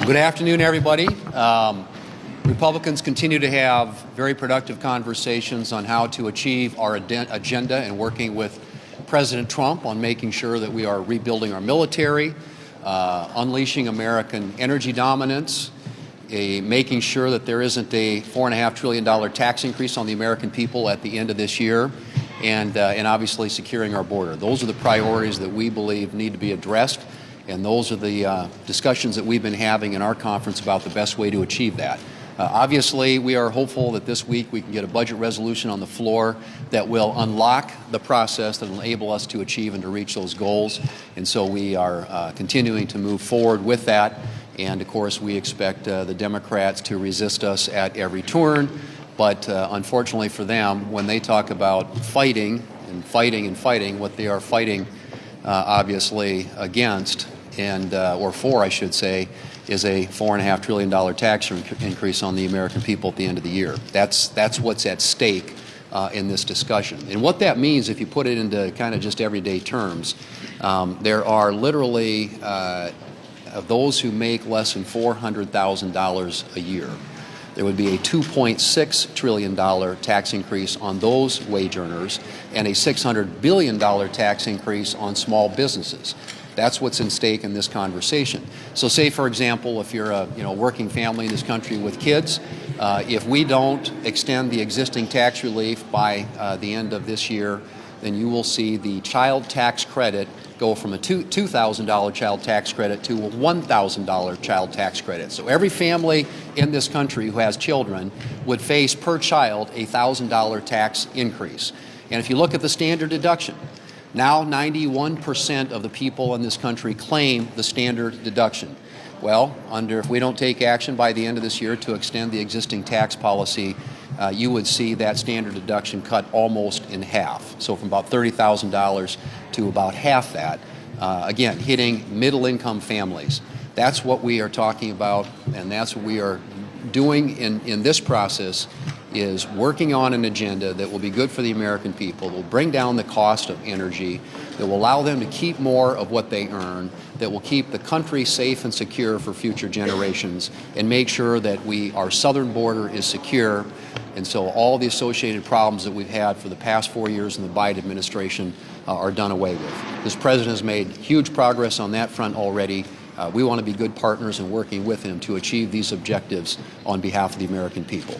Good afternoon, everybody. Republicans continue to have very productive conversations on how to achieve our agenda and working with President Trump on making sure that we are rebuilding our military, unleashing American energy dominance, making sure that there isn't a $4.5 trillion tax increase on the American people at the end of this year, and obviously securing our border. Those are the priorities that we believe need to be addressed, and those are the discussions that we've been having in our conference about the best way to achieve that. Obviously, we are hopeful that this week we can get a budget resolution on the floor that will unlock the process that will enable us to achieve and to reach those goals. And so we are continuing to move forward with that. And of course, we expect the Democrats to resist us at every turn. But unfortunately for them, when they talk about fighting and fighting and fighting, what they are fighting obviously against, and or for, I should say, is a $4.5 trillion tax increase on the American people at the end of the year. That's what's at stake in this discussion. And what that means, if you put it into kind of just everyday terms, there are literally of those who make less than $400,000 a year, there would be a $2.6 trillion tax increase on those wage earners and a $600 billion tax increase on small businesses. That's what's in stake in this conversation. So say, for example, if you're a working family in this country with kids, if we don't extend the existing tax relief by the end of this year, then you will see the child tax credit go from a $2,000 child tax credit to a $1,000 child tax credit. So every family in this country who has children would face per child a $1,000 tax increase. And if you look at the standard deduction, now 91% of the people in this country claim the standard deduction. Well, if we don't take action by the end of this year to extend the existing tax policy, you would see that standard deduction cut almost in half. So from about $30,000 to about half that, again, hitting middle-income families. That's what we are talking about, and that's what we are doing in this process, is working on an agenda that will be good for the American people, will bring down the cost of energy, that will allow them to keep more of what they earn, that will keep the country safe and secure for future generations, and make sure that our southern border is secure. And so all the associated problems that we've had for the past 4 years in the Biden administration are done away with. This president has made huge progress on that front already. We want to be good partners in working with him to achieve these objectives on behalf of the American people.